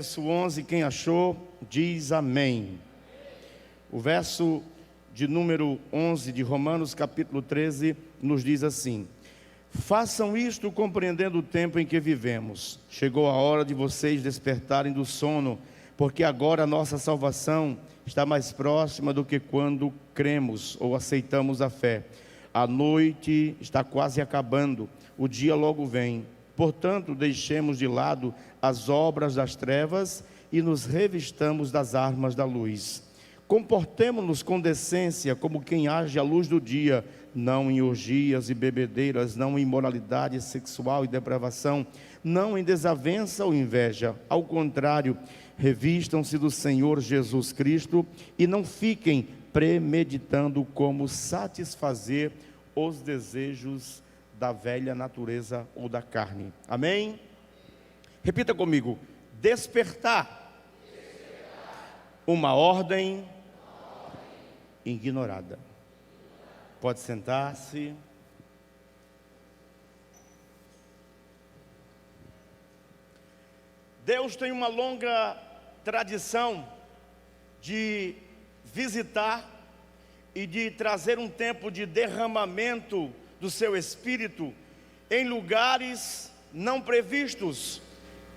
Verso 11, quem achou, diz amém. O verso de número 11 de Romanos, capítulo 13, nos diz assim: façam isto compreendendo o tempo em que vivemos. Chegou a hora de vocês despertarem do sono, porque agora a nossa salvação está mais próxima do que quando cremos ou aceitamos a fé. A noite está quase acabando, o dia logo vem. Portanto, deixemos de lado as obras das trevas e nos revistamos das armas da luz. Comportemo-nos com decência como quem age à luz do dia, não em orgias e bebedeiras, não em imoralidade sexual e depravação, não em desavença ou inveja. Ao contrário, revistam-se do Senhor Jesus Cristo e não fiquem premeditando como satisfazer os desejos da velha natureza ou da carne. Amém? Repita comigo: despertar. Uma ordem ignorada. Pode sentar-se. Deus tem uma longa tradição de visitar e de trazer um tempo de derramamento do seu Espírito em lugares não previstos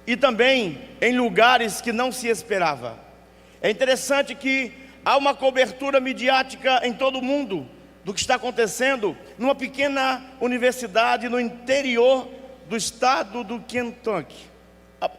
e também em lugares que não se esperava. É interessante que há uma cobertura midiática em todo o mundo do que está acontecendo numa pequena universidade no interior do estado do Kentucky,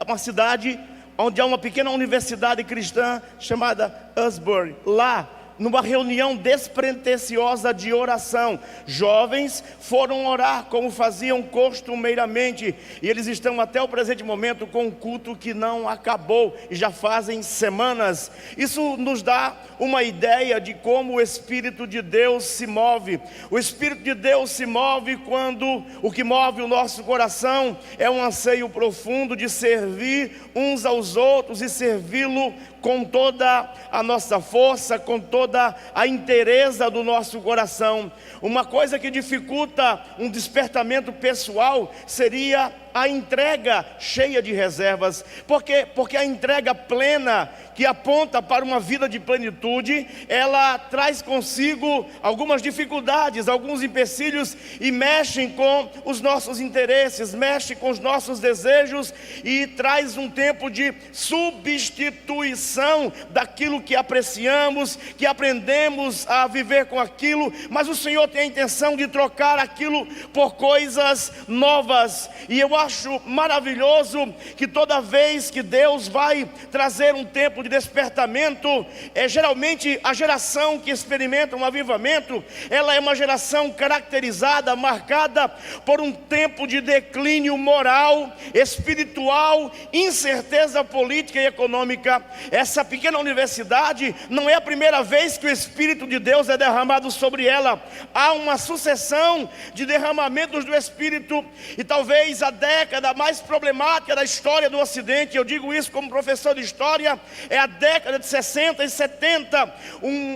uma cidade onde há uma pequena universidade cristã chamada Asbury. Lá, numa reunião despretensiosa de oração, jovens foram orar como faziam costumeiramente, e eles estão até o presente momento com um culto que não acabou, e já fazem semanas. Isso nos dá uma ideia de como o Espírito de Deus se move. O Espírito de Deus se move quando o que move o nosso coração é um anseio profundo de servir uns aos outros e servi-lo com toda a nossa força, com toda a inteireza do nosso coração. Uma coisa que dificulta um despertamento pessoal seria a entrega cheia de reservas. Porque a entrega plena, que aponta para uma vida de plenitude, ela traz consigo algumas dificuldades, alguns empecilhos, e mexem com os nossos interesses, mexe com os nossos desejos, e traz um tempo de substituição daquilo que apreciamos, que aprendemos a viver com aquilo. Mas o Senhor tem a intenção de trocar aquilo por coisas novas, e eu acho maravilhoso que toda vez que Deus vai trazer um tempo de despertamento, geralmente a geração que experimenta um avivamento, ela é uma geração caracterizada, marcada por um tempo de declínio moral, espiritual, incerteza política e econômica. Essa pequena universidade não é a primeira vez que o Espírito de Deus é derramado sobre ela. Há uma sucessão de derramamentos do Espírito, e talvez a década mais problemática da história do Ocidente, eu digo isso como professor de história, é a década de 60 e 70.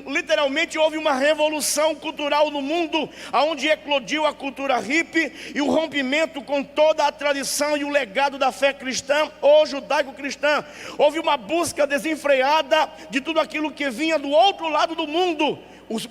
Literalmente houve uma revolução cultural no mundo, onde eclodiu a cultura hippie e o rompimento com toda a tradição e o legado da fé cristã ou judaico-cristã. Houve uma busca desenfreada de tudo aquilo que vinha do outro lado do mundo. Os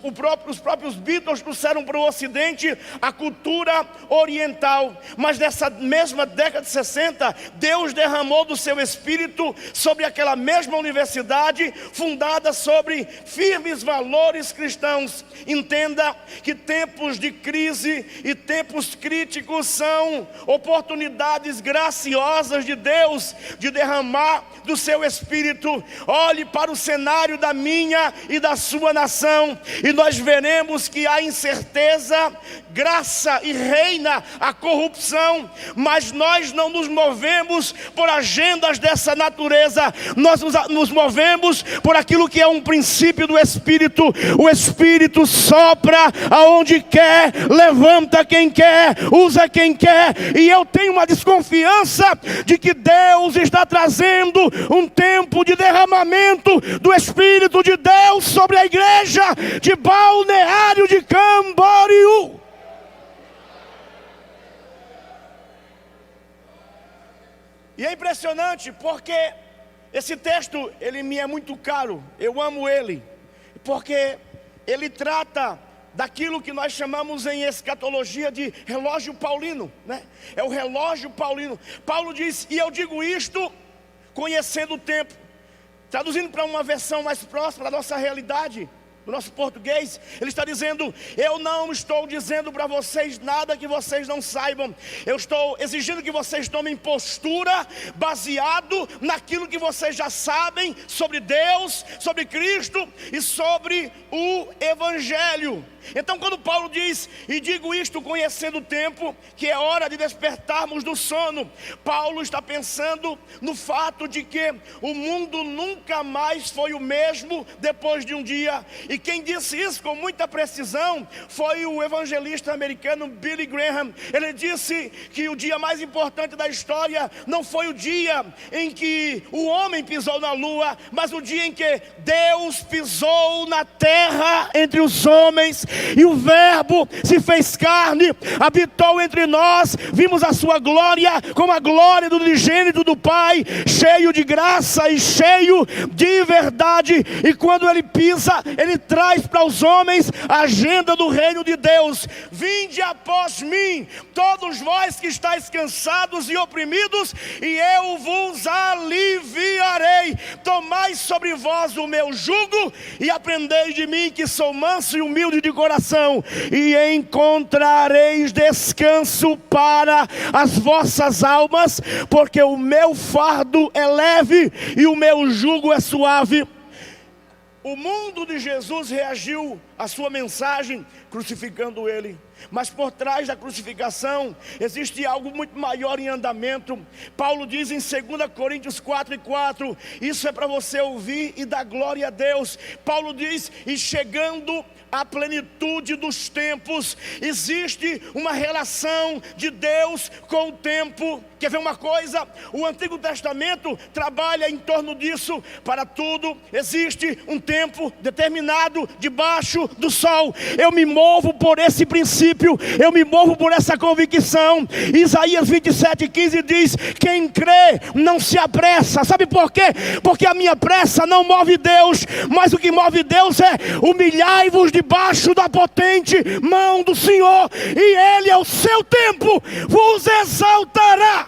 próprios Beatles trouxeram para o Ocidente a cultura oriental. Mas nessa mesma década de 60, Deus derramou do seu Espírito sobre aquela mesma universidade, fundada sobre firmes valores cristãos. Entenda que tempos de crise e tempos críticos são oportunidades graciosas de Deus de derramar do seu Espírito. Olhe para o cenário da minha e da sua nação, e nós veremos que há incerteza, graça e reina a corrupção. Mas nós não nos movemos por agendas dessa natureza, nós nos movemos por aquilo que é um princípio do Espírito. O Espírito sopra aonde quer, levanta quem quer, usa quem quer, e eu tenho uma desconfiança de que Deus está trazendo um tempo de derramamento do Espírito de Deus sobre a igreja de Balneário de Camboriú. E é impressionante porque Esse texto, ele me é muito caro, eu amo ele, porque ele trata daquilo que nós chamamos em escatologia de relógio paulino, né? É o relógio paulino. Paulo diz, e eu digo isto conhecendo o tempo. Traduzindo para uma versão mais próxima da nossa realidade, no nosso português, ele está dizendo: eu não estou dizendo para vocês nada que vocês não saibam. Eu estou exigindo que vocês tomem postura baseado naquilo que vocês já sabem sobre Deus, sobre Cristo e sobre o Evangelho. Então, quando Paulo diz, e digo isto conhecendo o tempo, que é hora de despertarmos do sono, Paulo está pensando no fato de que o mundo nunca mais foi o mesmo depois de um dia. E quem disse isso com muita precisão foi o evangelista americano Billy Graham. Ele disse que o dia mais importante da história não foi o dia em que o homem pisou na lua, mas o dia em que Deus pisou na terra entre os homens. E o verbo se fez carne, habitou entre nós, vimos a sua glória, como a glória do unigênito do Pai, cheio de graça e cheio de verdade. E quando ele pisa, ele traz para os homens a agenda do reino de Deus. Vinde após mim, todos vós que estáis cansados e oprimidos, e eu vos aliviarei. Tomai sobre vós o meu jugo e aprendei de mim, que sou manso e humilde de coração, e encontrareis descanso para as vossas almas, porque o meu fardo é leve e o meu jugo é suave. O mundo de Jesus reagiu à sua mensagem crucificando ele. Mas por trás da crucificação existe algo muito maior em andamento. Paulo diz em 2 Coríntios 4:4, isso é para você ouvir e dar glória a Deus. Paulo diz, e chegando à plenitude dos tempos, existe uma relação de Deus com o tempo. Quer ver uma coisa? O Antigo Testamento trabalha em torno disso. Para tudo existe um tempo determinado debaixo do sol. Eu me movo por esse princípio, eu me movo por essa convicção. Isaías 27:15 diz, quem crê não se apressa. Sabe por quê? Porque a minha pressa não move Deus, mas o que move Deus é humilhai-vos debaixo da potente mão do Senhor, e Ele ao seu tempo vos exaltará.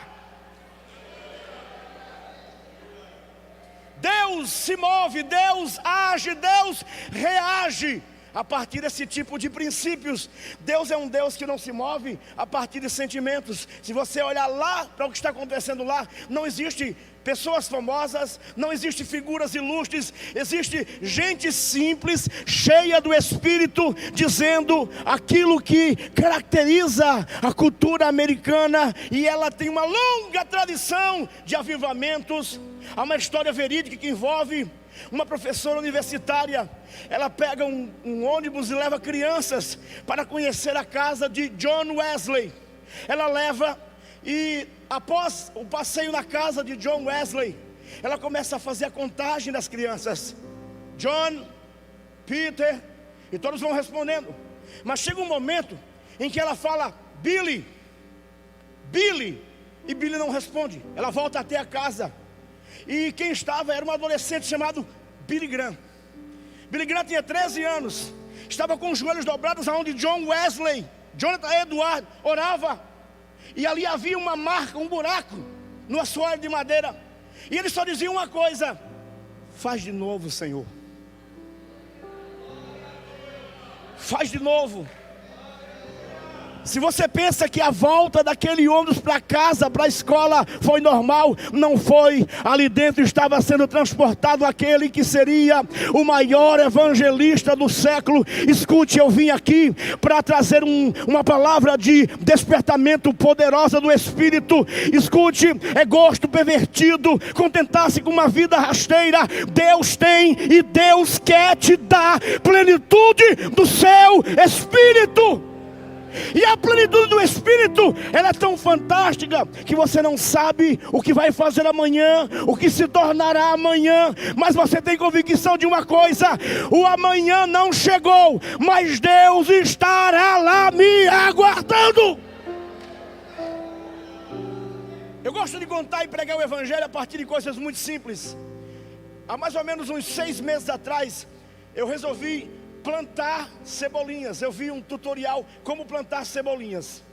Deus se move, Deus age, Deus reage a partir desse tipo de princípios. Deus é um Deus que não se move a partir de sentimentos. Se você olhar lá para o que está acontecendo lá, não existe pessoas famosas, não existe figuras ilustres, existe gente simples, cheia do Espírito, dizendo aquilo que caracteriza a cultura americana, e ela tem uma longa tradição de avivamentos. Há uma história verídica que envolve uma professora universitária. Ela pega um ônibus e leva crianças para conhecer a casa de John Wesley. Ela leva, e após o passeio na casa de John Wesley, ela começa a fazer a contagem das crianças. John, Peter, e todos vão respondendo. Mas chega um momento em que ela fala, Billy, Billy, e Billy não responde. Ela volta até a casa, e quem estava era um adolescente chamado Billy Graham. Billy Graham tinha 13 anos, estava com os joelhos dobrados aonde John Wesley, Jonathan Edward, orava. E ali havia uma marca, um buraco no assoalho de madeira. E ele só dizia uma coisa: faz de novo, Senhor. Faz de novo. Se você pensa que a volta daquele ônibus para casa, para a escola, foi normal, não foi. Ali dentro estava sendo transportado aquele que seria o maior evangelista do século. Escute, eu vim aqui para trazer uma palavra de despertamento poderosa do Espírito. Escute, é gosto pervertido contentar-se com uma vida rasteira. Deus tem e Deus quer te dar plenitude do seu Espírito. E a plenitude do Espírito, ela é tão fantástica que você não sabe o que vai fazer amanhã, o que se tornará amanhã. Mas você tem convicção de uma coisa: o amanhã não chegou, mas Deus estará lá me aguardando. Eu gosto de contar e pregar o Evangelho a partir de coisas muito simples. há mais ou menos uns 6 meses atrás, eu resolvi plantar cebolinhas. Eu vi um tutorial como plantar cebolinhas,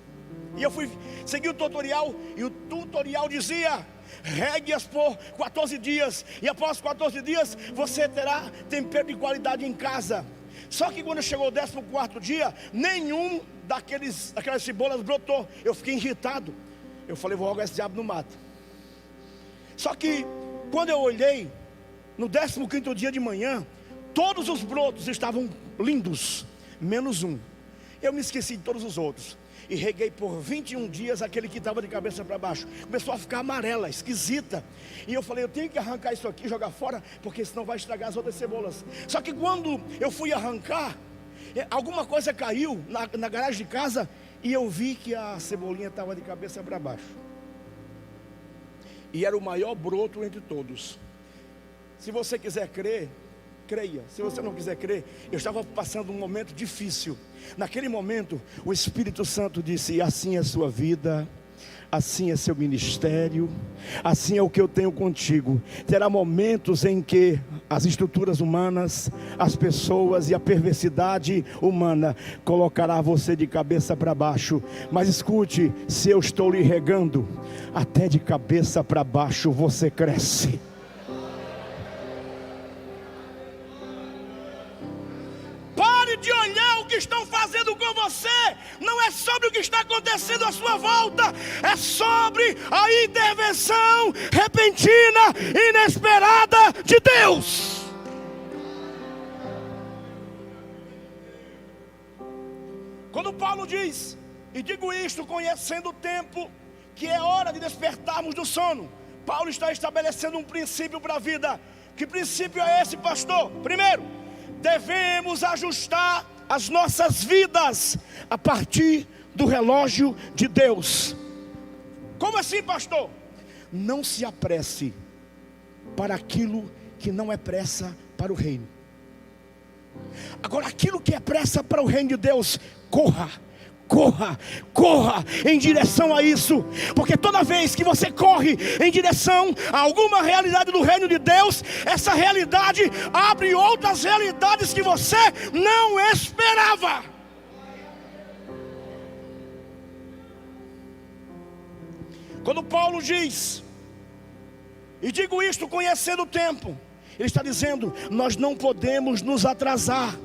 e eu fui seguir o tutorial, e o tutorial dizia: regue-as por 14 dias, e após 14 dias você terá tempero de qualidade em casa. Só que quando chegou o 14º dia, nenhum daquelas cebolas brotou. Eu fiquei irritado. Eu falei: vou jogar esse diabo no mato. Só que quando eu olhei, no 15º dia de manhã, todos os brotos estavam lindos, menos um. Eu me esqueci de todos os outros, e reguei por 21 dias aquele que estava de cabeça para baixo. Começou a ficar amarela, esquisita. E eu falei: eu tenho que arrancar isso aqui e jogar fora, porque senão vai estragar as outras cebolas. Só que quando eu fui arrancar, alguma coisa caiu na garagem de casa, e eu vi que a cebolinha estava de cabeça para baixo. E era o maior broto entre todos. Se você quiser crer, creia. Se você não quiser crer, eu estava passando um momento difícil. Naquele momento, o Espírito Santo disse: assim é a sua vida, assim é seu ministério, assim é o que eu tenho contigo. Terá momentos em que as estruturas humanas, as pessoas e a perversidade humana colocará você de cabeça para baixo. Mas escute, se eu estou lhe regando, até de cabeça para baixo você cresce. De olhar o que estão fazendo com você. Não é sobre o que está acontecendo à sua volta, é sobre a intervenção repentina, inesperada de Deus. Quando Paulo diz: e digo isto conhecendo o tempo, que é hora de despertarmos do sono, Paulo está estabelecendo um princípio para a vida. Que princípio é esse, pastor? Primeiro, devemos ajustar as nossas vidas a partir do relógio de Deus. Como assim, pastor? Não se apresse para aquilo que não é pressa para o reino. Agora, aquilo que é pressa para o reino de Deus, corra em direção a isso. Porque toda vez que você corre em direção a alguma realidade do reino de Deus, essa realidade abre outras realidades que você não esperava. Quando Paulo diz: e digo isto conhecendo o tempo, ele está dizendo: nós não podemos nos atrasar.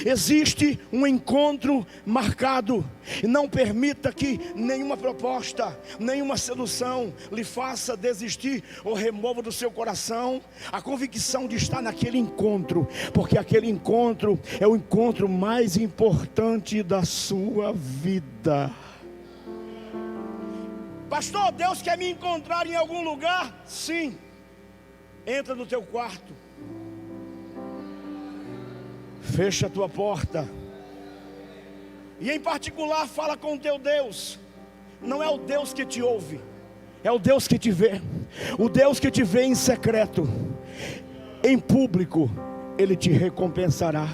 Existe um encontro marcado, e não permita que nenhuma proposta, nenhuma sedução lhe faça desistir ou remova do seu coração a convicção de estar naquele encontro, porque aquele encontro é o encontro mais importante da sua vida. Pastor, Deus quer me encontrar em algum lugar? Sim. Entra no teu quarto, fecha a tua porta, e em particular fala com o teu Deus. Não é o Deus que te ouve, é o Deus que te vê. O Deus que te vê em secreto, em público Ele te recompensará.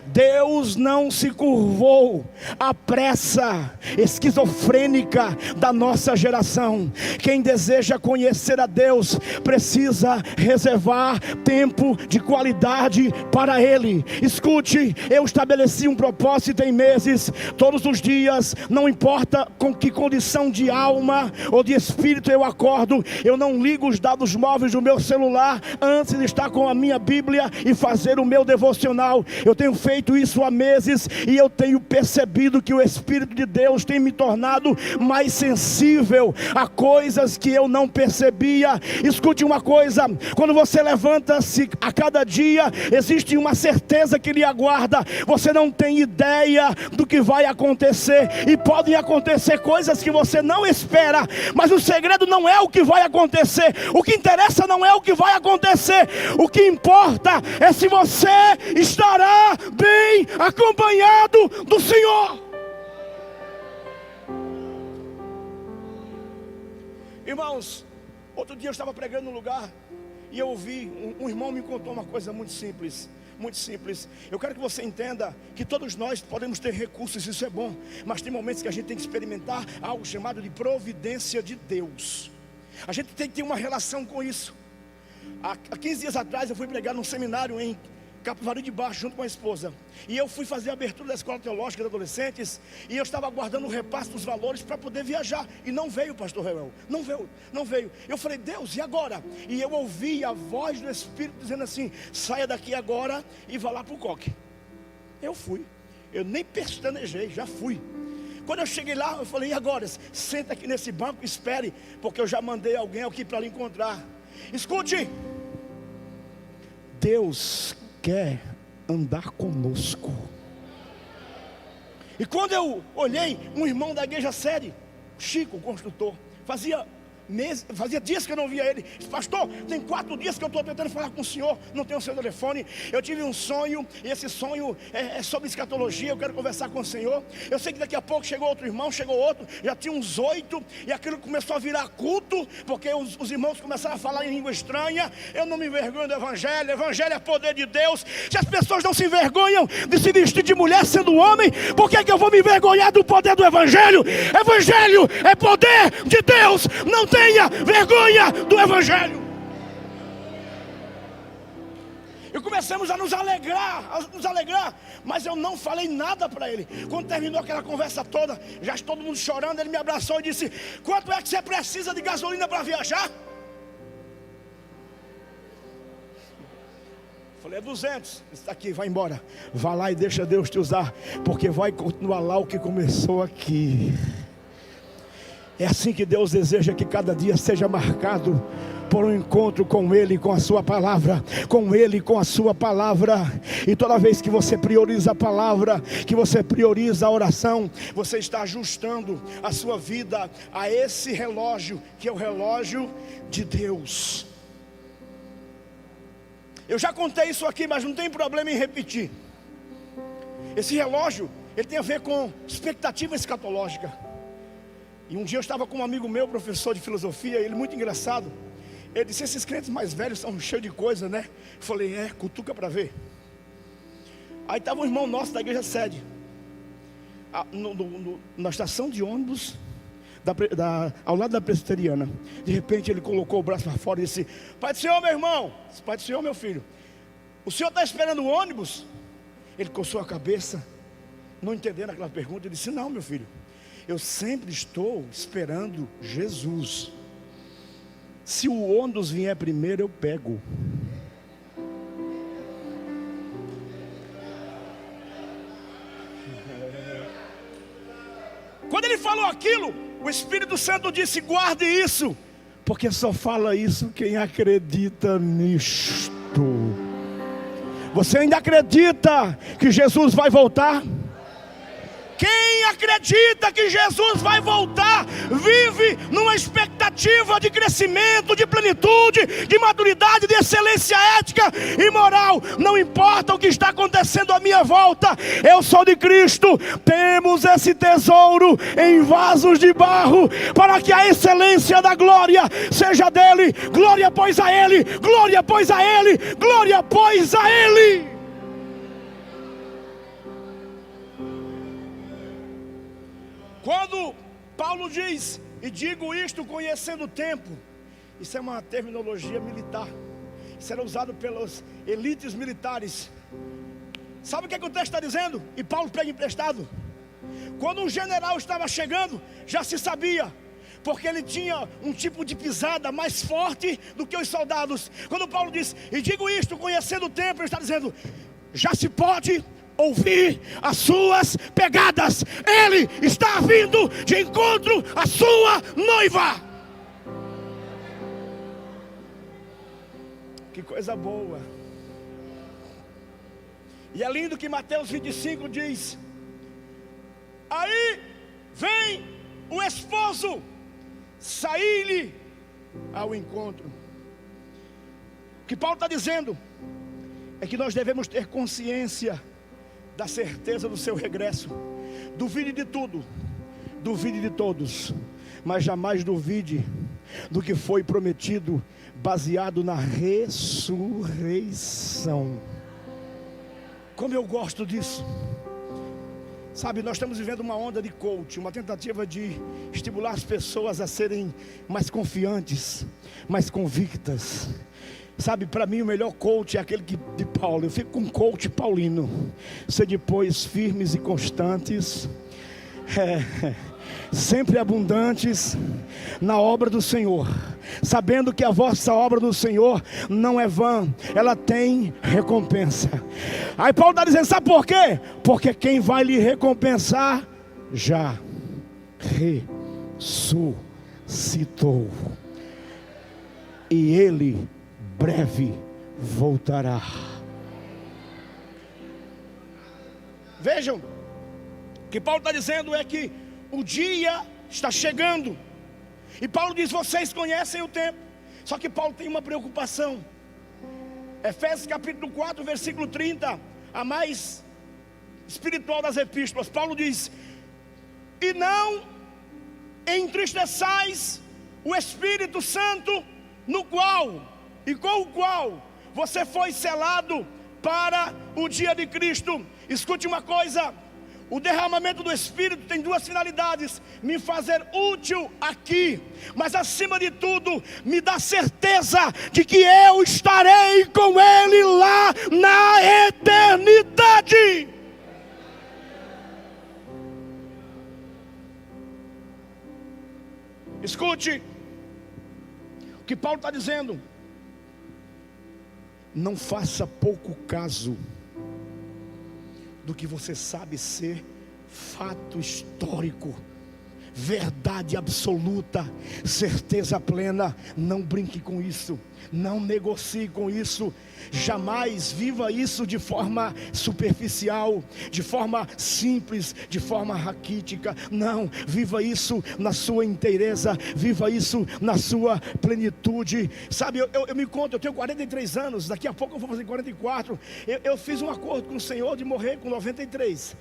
Deus não se curvou à pressa esquizofrênica da nossa geração. Quem deseja conhecer a Deus precisa reservar tempo de qualidade para Ele. Escute, eu estabeleci um propósito em meses. Todos os dias, não importa com que condição de alma ou de espírito eu acordo, eu não ligo os dados móveis do meu celular antes de estar com a minha Bíblia e fazer o meu devocional. Eu tenho feito isso há meses, e eu tenho percebido que o Espírito de Deus tem me tornado mais sensível a coisas que eu não percebia. Escute uma coisa: quando você levanta-se a cada dia, existe uma certeza que lhe aguarda. Você não tem ideia do que vai acontecer, e podem acontecer coisas que você não espera, mas o segredo não é o que vai acontecer. O que interessa não é o que vai acontecer, o que importa é se você estará bem acompanhado do Senhor. Irmãos, outro dia eu estava pregando num lugar, e eu ouvi, um irmão me contou uma coisa muito simples. Muito simples. Eu quero que você entenda que todos nós podemos ter recursos, isso é bom, mas tem momentos que a gente tem que experimentar algo chamado de providência de Deus. A gente tem que ter uma relação com isso. Há 15 dias atrás eu fui pregar num seminário em Capivari de Baixo, junto com a esposa. E eu fui fazer a abertura da escola teológica de adolescentes. E eu estava aguardando o repasse dos valores para poder viajar. E não veio, pastor Reuel. Não veio. Eu falei, Deus, e agora? E eu ouvi a voz do Espírito dizendo assim: saia daqui agora e vá lá para o coque. Eu fui. Eu nem pestanejei, já fui. Quando eu cheguei lá, eu falei, e agora? Senta aqui nesse banco, espere, porque eu já mandei alguém aqui para lhe encontrar. Escute, Deus quer andar conosco. E quando eu olhei, um irmão da igreja sede, Chico, o construtor, fazia dias que eu não via ele. Disse, pastor, tem 4 dias que eu estou tentando falar com o senhor, não tenho o seu telefone. Eu tive um sonho, e esse sonho é sobre escatologia. Eu quero conversar com o senhor. Eu sei que daqui a pouco chegou outro irmão, chegou outro, já tinha uns 8, e aquilo começou a virar culto, porque os irmãos começaram a falar em língua estranha. Eu não me envergonho do evangelho é poder de Deus. Se as pessoas não se envergonham de se vestir de mulher sendo homem, por que eu vou me envergonhar do poder do evangelho? Evangelho é poder de Deus, não tenha vergonha do evangelho. E começamos a nos alegrar, mas eu não falei nada para ele. Quando terminou aquela conversa toda, já todo mundo chorando, ele me abraçou e disse, quanto é que você precisa de gasolina para viajar? Falei, 200, está aqui, vai embora. Vá lá e deixa Deus te usar, porque vai continuar lá o que começou aqui. É assim que Deus deseja que cada dia seja marcado por um encontro com Ele, com a sua palavra, com Ele, com a sua palavra. E toda vez que você prioriza a palavra, que você prioriza a oração, você está ajustando a sua vida a esse relógio, que é o relógio de Deus. Eu já contei isso aqui, mas não tem problema em repetir. Esse relógio, ele tem a ver com expectativa escatológica. E um dia eu estava com um amigo meu, professor de filosofia, ele muito engraçado. Ele disse, esses crentes mais velhos são cheios de coisa, né? Eu falei, cutuca para ver. Aí estava um irmão nosso da igreja sede, na estação de ônibus, ao lado da presbiteriana. De repente ele colocou o braço para fora e disse, Pai do Senhor, meu irmão. Pai do Senhor, meu filho, o senhor está esperando o ônibus? Ele coçou a cabeça, não entendendo aquela pergunta. Ele disse, não, meu filho, eu sempre estou esperando Jesus. Se o ônibus vier primeiro, eu pego. Quando ele falou aquilo, o Espírito Santo disse, guarde isso, porque só fala isso quem acredita nisto. Você ainda acredita que Jesus vai voltar? Quem acredita que Jesus vai voltar, vive numa expectativa de crescimento, de plenitude, de maturidade, de excelência ética e moral. Não importa o que está acontecendo à minha volta, eu sou de Cristo. Temos esse tesouro em vasos de barro, para que a excelência da glória seja dele. Glória pois a ele, glória pois a ele, glória pois a ele. Quando Paulo diz, e digo isto conhecendo o tempo, isso é uma terminologia militar, isso era usado pelas elites militares. Sabe o que o texto está dizendo? E Paulo pega emprestado. Quando um general estava chegando, já se sabia, porque ele tinha um tipo de pisada mais forte do que os soldados. Quando Paulo diz, e digo isto conhecendo o tempo, ele está dizendo, já se pode ouvir as suas pegadas. Ele está vindo de encontro à sua noiva. Que coisa boa. E é lindo que Mateus 25 diz, aí vem o esposo sair-lhe ao encontro. O que Paulo está dizendo é que nós devemos ter consciência da certeza do seu regresso. Duvide de tudo, duvide de todos, mas jamais duvide do que foi prometido, baseado na ressurreição. Como eu gosto disso. Sabe, nós estamos vivendo uma onda de coaching, uma tentativa de estimular as pessoas a serem mais confiantes, mais convictas. Sabe, para mim o melhor coach é aquele de Paulo. Eu fico com um coach paulino. Ser depois firmes e constantes, sempre abundantes na obra do Senhor, sabendo que a vossa obra do Senhor não é vã, ela tem recompensa. Aí Paulo está dizendo, sabe por quê? Porque quem vai lhe recompensar já ressuscitou, e ele breve voltará. Vejam, o que Paulo está dizendo é que o dia está chegando. E Paulo diz, vocês conhecem o tempo. Só que Paulo tem uma preocupação. Efésios capítulo 4, versículo 30, a mais espiritual das epístolas. Paulo diz, e não entristeçais o Espírito Santo, no qual e com o qual você foi selado para o dia de Cristo. Escute uma coisa, o derramamento do Espírito tem duas finalidades: me fazer útil aqui, mas acima de tudo, me dá certeza de que eu estarei com Ele lá na eternidade. Escute o que Paulo está dizendo. Não faça pouco caso do que você sabe ser fato histórico, verdade absoluta, certeza plena. Não brinque com isso, não negocie com isso. Jamais viva isso de forma superficial, de forma simples, de forma raquítica. Não, viva isso na sua inteireza, viva isso na sua plenitude. Sabe, eu me conto, eu tenho 43 anos, daqui a pouco eu vou fazer 44. Eu fiz um acordo com o Senhor de morrer com 93,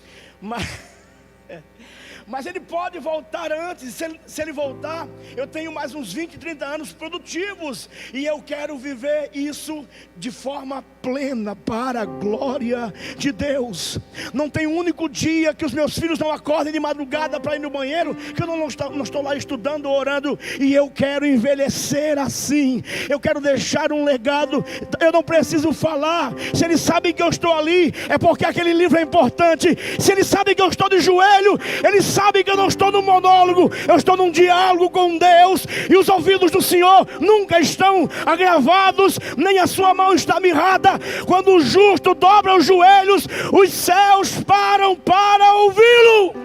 mas Ele pode voltar antes. Se Ele voltar, eu tenho mais uns 20, 30 anos produtivos, e eu quero viver isso de forma plena, para a glória de Deus. Não tem um único dia que os meus filhos não acordem de madrugada para ir no banheiro que eu não estou lá estudando, orando. E eu quero envelhecer assim. Eu quero deixar um legado. Eu não preciso falar. Se eles sabem que eu estou ali, é porque aquele livro é importante. Se eles sabem que eu estou de joelho, eles sabem que eu não estou num monólogo, eu estou num diálogo com Deus. E os ouvidos do Senhor nunca estão agravados, nem a sua mão está mirrada. Quando o justo dobra os joelhos, os céus param para ouvi-lo.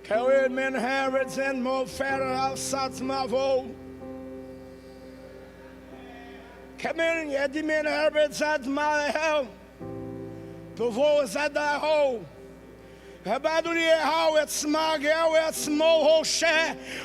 Carry men Herods and more fairer outside my vote. Come in, yeah, the men Herods at my hell. The voice at the hole.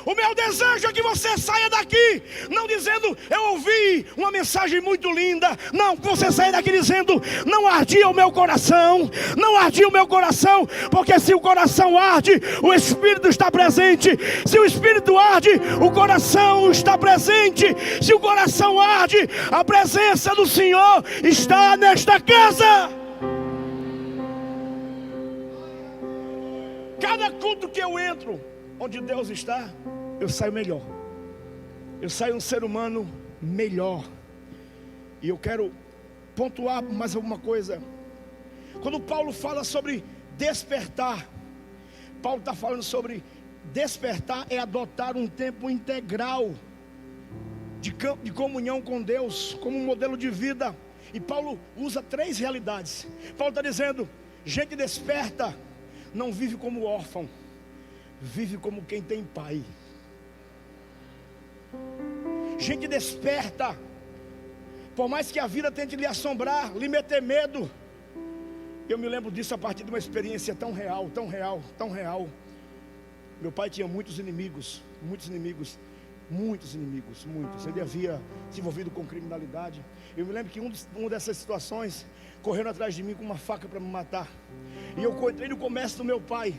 O meu desejo é que você saia daqui não dizendo, eu ouvi uma mensagem muito linda. Não, que você saia daqui dizendo, não ardia o meu coração. Não ardia o meu coração. Porque se o coração arde, o Espírito está presente. Se o Espírito arde, o coração está presente. Se o coração arde, a presença do Senhor está nesta casa. Cada culto que eu entro, onde Deus está, eu saio melhor. Eu saio um ser humano melhor. E eu quero pontuar mais alguma coisa. Quando Paulo fala sobre despertar, Paulo está falando sobre despertar é adotar um tempo integral de comunhão com Deus, como um modelo de vida. E Paulo usa 3 realidades. Paulo está dizendo, gente desperta não vive como órfão, vive como quem tem pai. Gente desperta, por mais que a vida tente lhe assombrar, lhe meter medo. Eu me lembro disso a partir de uma experiência tão real, tão real, tão real. Meu pai tinha muitos inimigos. Ele havia se envolvido com criminalidade. Eu me lembro que uma dessas situações, correram atrás de mim com uma faca para me matar. E eu entrei no comércio do meu pai.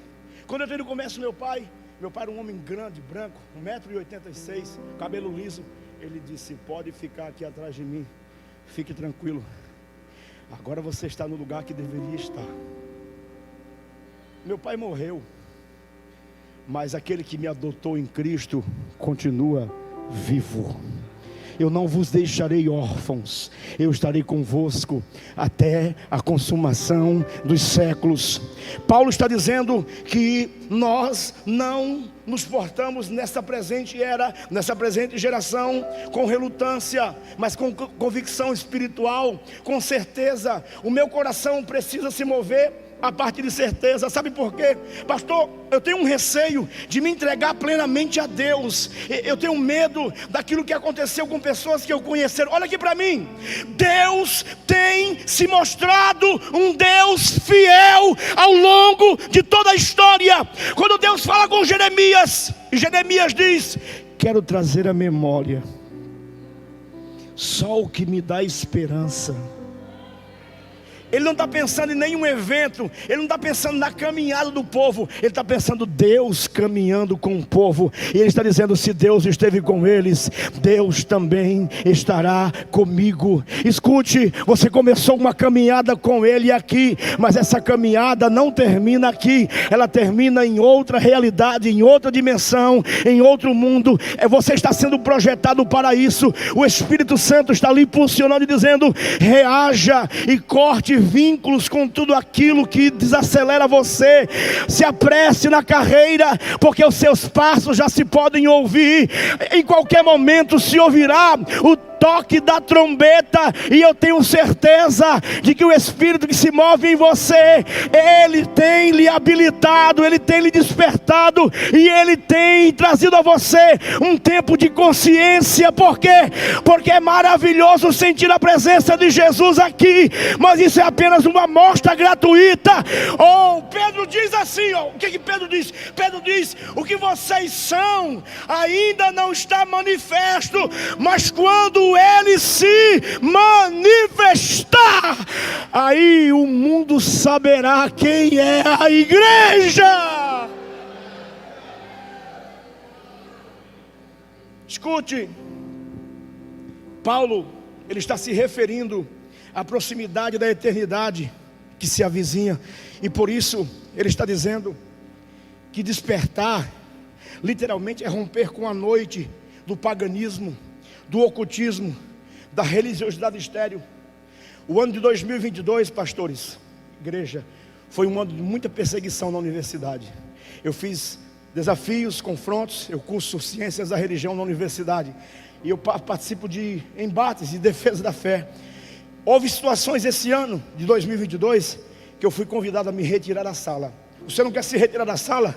Quando eu entrei no comércio do meu pai era um homem grande, branco, 1,86 m, cabelo liso. Ele disse, pode ficar aqui atrás de mim, fique tranquilo. Agora você está no lugar que deveria estar. Meu pai morreu. mas aquele que me adotou em Cristo continua vivo. Eu não vos deixarei órfãos, eu estarei convosco até a consumação dos séculos. Paulo está dizendo que nós não nos portamos nessa presente era, nessa presente geração, com relutância, mas com convicção espiritual, com certeza. O meu coração precisa se mover a partir de certeza. Sabe por quê? Pastor, eu tenho um receio de me entregar plenamente a Deus. Eu tenho medo daquilo que aconteceu com pessoas que eu conheci. Olha aqui para mim. Deus tem se mostrado um Deus fiel ao longo de toda a história. Quando Deus fala com Jeremias, e Jeremias diz: quero trazer à memória só o que me dá esperança. Ele não está pensando em nenhum evento, ele não está pensando na caminhada do povo, ele está pensando Deus caminhando com o povo. E ele está dizendo: se Deus esteve com eles, Deus também estará comigo. Escute, você começou uma caminhada com Ele aqui, mas essa caminhada não termina aqui, ela termina em outra realidade, em outra dimensão, em outro mundo. Você está sendo projetado para isso. O Espírito Santo está ali impulsionando e dizendo: reaja e corte vínculos com tudo aquilo que desacelera você. Se apresse na carreira, porque os seus passos já se podem ouvir. Em qualquer momento se ouvirá o toque da trombeta, e eu tenho certeza de que o Espírito que se move em você, Ele tem lhe habilitado, Ele tem lhe despertado, e Ele tem trazido a você um tempo de consciência. Por quê? Porque é maravilhoso sentir a presença de Jesus aqui, mas isso é apenas uma amostra gratuita. Pedro diz assim, o que Pedro diz? Pedro diz: o que vocês são ainda não está manifesto, mas quando Ele se manifestar, aí o mundo saberá quem é a igreja. Escute, Paulo, ele está se referindo à proximidade da eternidade que se avizinha, e por isso ele está dizendo que despertar literalmente é romper com a noite do paganismo, do ocultismo, da religiosidade estéril. O ano de 2022, pastores, igreja, foi um ano de muita perseguição na universidade. Eu fiz desafios, confrontos, eu curso ciências da religião na universidade, e eu participo de embates e defesa da fé. Houve situações esse ano de 2022 que eu fui convidado a me retirar da sala. Você não quer se retirar da sala?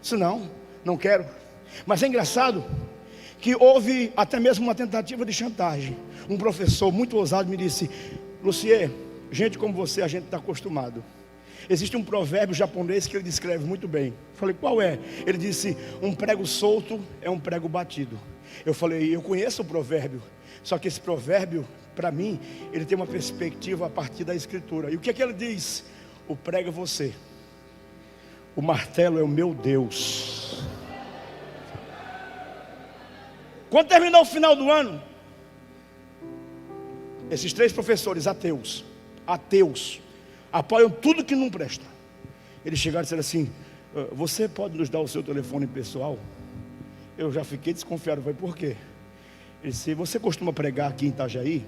Disse: não quero. Mas é engraçado que houve até mesmo uma tentativa de chantagem. Um professor muito ousado me disse: Lucier, gente como você a gente está acostumado. Existe um provérbio japonês que ele descreve muito bem. Eu falei: qual é? Ele disse: um prego solto é um prego batido. Eu falei: eu conheço o provérbio, só que esse provérbio, para mim, ele tem uma perspectiva a partir da escritura. E o que é que ele diz? O prego é você, o martelo é o meu Deus. Quando terminou o final do ano, esses 3 professores ateus, apoiam tudo que não presta. Eles chegaram e disseram assim: você pode nos dar o seu telefone pessoal? Eu já fiquei desconfiado. Falei: por quê? Ele disse: você costuma pregar aqui em Itajaí?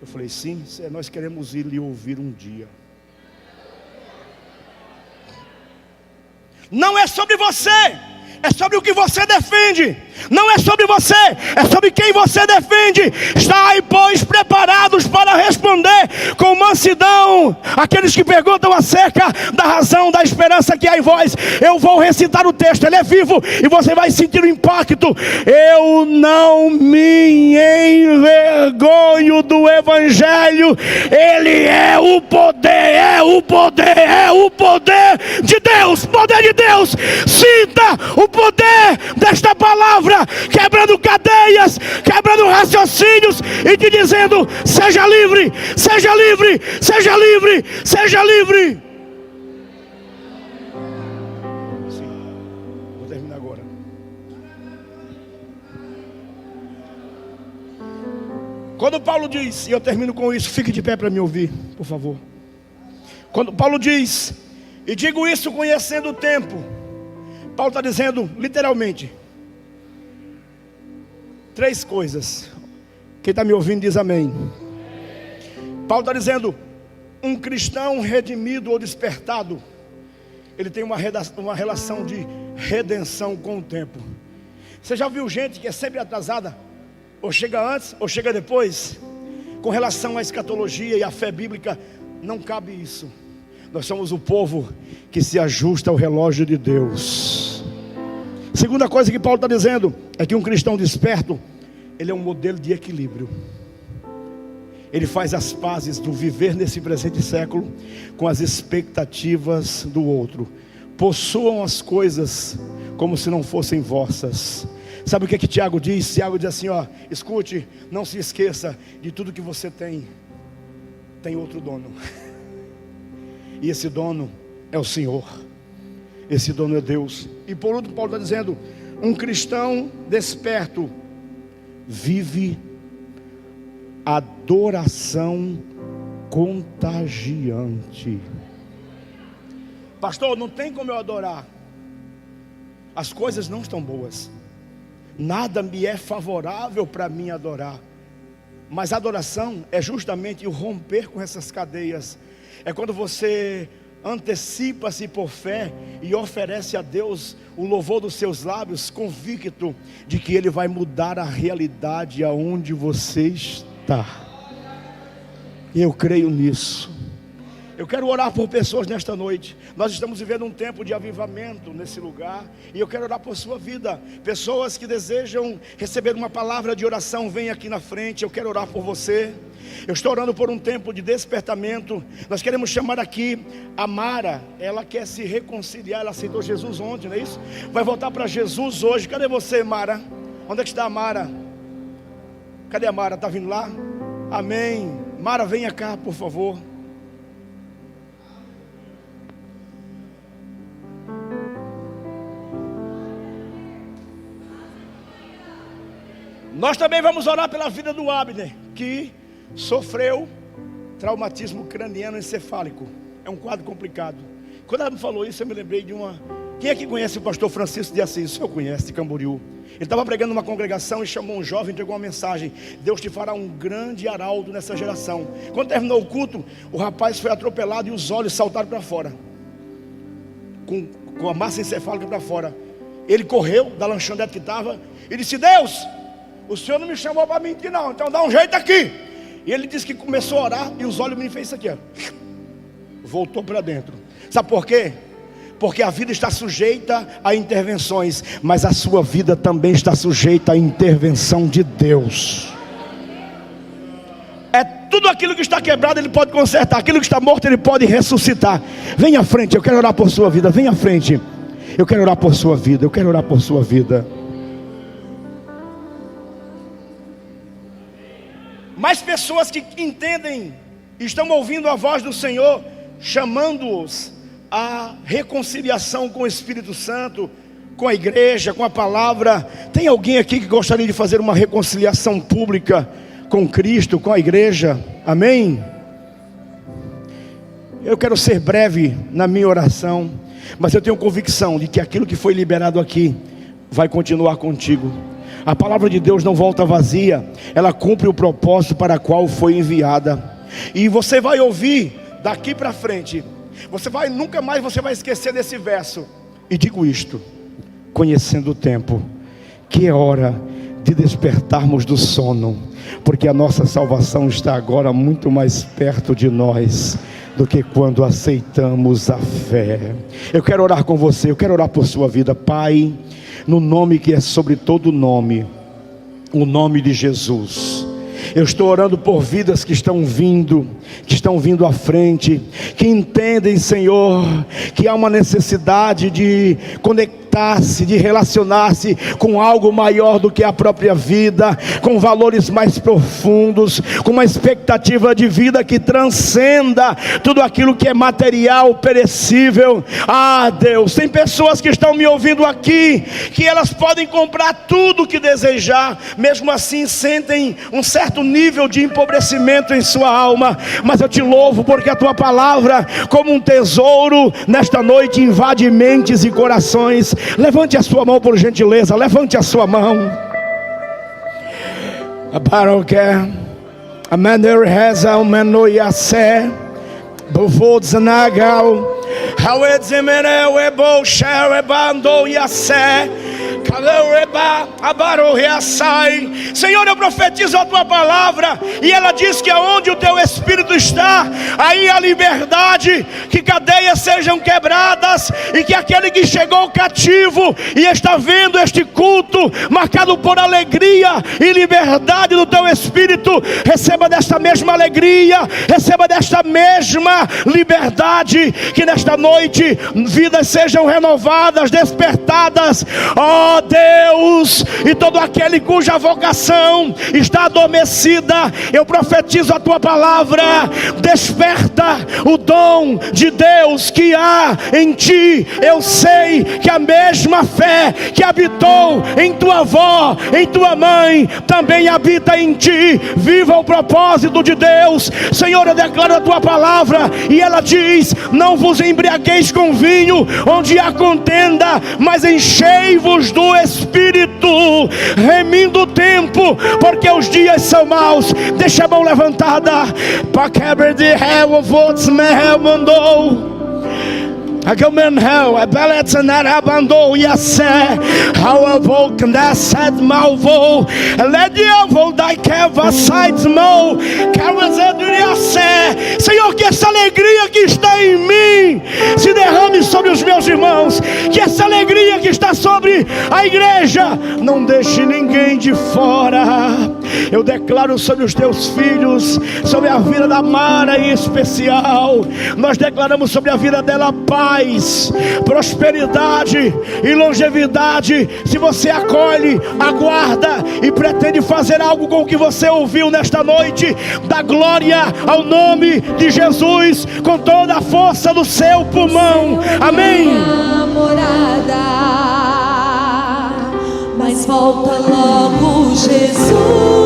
Eu falei: sim, nós queremos ir lhe ouvir um dia. Não é sobre você, é sobre o que você defende. Não é sobre você, é sobre quem você defende. Estai, pois, preparados para responder com mansidão aqueles que perguntam acerca da razão da esperança que há em vós. Eu vou recitar o texto, ele é vivo, e você vai sentir o impacto. Eu não me envergonho do Evangelho. Ele é o poder, é o poder, é o poder de Deus. Poder de Deus. Sinta o poder desta palavra, quebrando cadeias, quebrando raciocínios e te dizendo: seja livre, seja livre, seja livre, seja livre. Sim, vou terminar agora. Quando Paulo diz, e eu termino com isso, fique de pé para me ouvir, por favor. Quando Paulo diz: e digo isso conhecendo o tempo, Paulo está dizendo, literalmente, 3 coisas. Quem está me ouvindo diz amém. Paulo está dizendo, um cristão redimido ou despertado, ele tem uma relação de redenção com o tempo. Você já viu gente que é sempre atrasada? Ou chega antes, ou chega depois? Com relação à escatologia e à fé bíblica, não cabe isso. Nós somos o povo que se ajusta ao relógio de Deus. Segunda coisa que Paulo está dizendo é que um cristão desperto, ele é um modelo de equilíbrio. Ele faz as pazes do viver nesse presente século com as expectativas do outro. Possuam as coisas como se não fossem vossas. Sabe o que Tiago diz? Tiago diz assim, ó, escute, não se esqueça de tudo que você tem outro dono. E esse dono é o Senhor. Esse dono é Deus. E por último, Paulo está dizendo, um cristão desperto vive adoração contagiante. Pastor, não tem como eu adorar. As coisas não estão boas. Nada me é favorável para mim adorar. Mas a adoração é justamente o romper com essas cadeias. É quando você antecipa-se por fé e oferece a Deus o louvor dos seus lábios, convicto de que Ele vai mudar a realidade aonde você está. E eu creio nisso. Eu quero orar por pessoas nesta noite. Nós estamos vivendo um tempo de avivamento nesse lugar, e eu quero orar por sua vida. Pessoas que desejam receber uma palavra de oração, vem aqui na frente. Eu quero orar por você. Eu estou orando por um tempo de despertamento. Nós queremos chamar aqui a Mara. Ela quer se reconciliar. Ela aceitou Jesus ontem, não é isso? Vai voltar para Jesus hoje. Cadê você, Mara? Onde é que está a Mara? Cadê a Mara? Está vindo lá? Amém. Mara, venha cá, por favor. Nós também vamos orar pela vida do Abner, que sofreu traumatismo craniano encefálico. É um quadro complicado. Quando ela me falou isso, eu me lembrei de uma... Quem é que conhece o pastor Francisco de Assis? O senhor conhece, de Camboriú. Ele estava pregando numa congregação e chamou um jovem, entregou uma mensagem: Deus te fará um grande arauto nessa geração. Quando terminou o culto, o rapaz foi atropelado e os olhos saltaram para fora, com a massa encefálica para fora. Ele correu da lanchonete que estava e disse: Deus, o Senhor não me chamou para mentir não, então dá um jeito aqui. E ele disse que começou a orar e os olhos me fez isso aqui, ó. Voltou para dentro. Sabe por quê? Porque a vida está sujeita a intervenções, mas a sua vida também está sujeita à intervenção de Deus. É tudo aquilo que está quebrado Ele pode consertar, aquilo que está morto Ele pode ressuscitar. Venha à frente, eu quero orar por sua vida. Venha à frente, eu quero orar por sua vida. Eu quero orar por sua vida. Mais pessoas que entendem, estão ouvindo a voz do Senhor, chamando-os a reconciliação com o Espírito Santo, com a igreja, com a palavra. Tem alguém aqui que gostaria de fazer uma reconciliação pública com Cristo, com a igreja? Amém? Eu quero ser breve na minha oração, mas eu tenho convicção de que aquilo que foi liberado aqui vai continuar contigo. A palavra de Deus não volta vazia, ela cumpre o propósito para o qual foi enviada. E você vai ouvir daqui para frente, nunca mais você vai esquecer desse verso. E digo isto, conhecendo o tempo, que é hora de despertarmos do sono, porque a nossa salvação está agora muito mais perto de nós do que quando aceitamos a fé. Eu quero orar com você, eu quero orar por sua vida. Pai, no nome que é sobre todo nome, o nome de Jesus, eu estou orando por vidas que estão vindo à frente, que entendem, Senhor, que há uma necessidade de conectar-se, de relacionar-se com algo maior do que a própria vida, com valores mais profundos, com uma expectativa de vida que transcenda tudo aquilo que é material, perecível. Ah, Deus, tem pessoas que estão me ouvindo aqui, que elas podem comprar tudo o que desejar, mesmo assim sentem um certo nível de empobrecimento em sua alma. Mas eu te louvo porque a tua palavra, como um tesouro, nesta noite invade mentes e corações. Levante a sua mão por gentileza, levante a sua mão. A paróquia, a maneira reza, o menor yasé, bovodes nagal, how it's emereu e bolcher e bando yasé. Senhor, eu profetizo a tua palavra, e ela diz que aonde o teu Espírito está, aí a liberdade, que cadeias sejam quebradas, e que aquele que chegou cativo e está vendo este culto marcado por alegria e liberdade do teu Espírito, receba desta mesma alegria, receba desta mesma liberdade, que nesta noite vidas sejam renovadas, despertadas, ó Deus, e todo aquele cuja vocação está adormecida, eu profetizo a tua palavra, desperta o dom de Deus que há em ti. Eu sei que a mesma fé que habitou em tua avó, em tua mãe, também habita em ti. Viva o propósito de Deus. Senhor, eu declaro a tua palavra, e ela diz: não vos embriagueis com vinho, onde há contenda, mas enchei-vos do Espírito, remindo o tempo, porque os dias são maus. Deixa a mão levantada. Para quebra de réu, votos me mandou. Agamen hell, a bellet and that abandon, yes, how a volk and that said malvo, and let the avol die cava sides mo, carras é. Senhor, que essa alegria que está em mim se derrame sobre os meus irmãos, que essa alegria que está sobre a igreja não deixe ninguém de fora. Eu declaro sobre os teus filhos, sobre a vida da Mara em especial, nós declaramos sobre a vida dela paz, prosperidade e longevidade. Se você acolhe, aguarda e pretende fazer algo com o que você ouviu nesta noite, dá glória ao nome de Jesus com toda a força do seu pulmão. Amém. Mas volta logo, Jesus.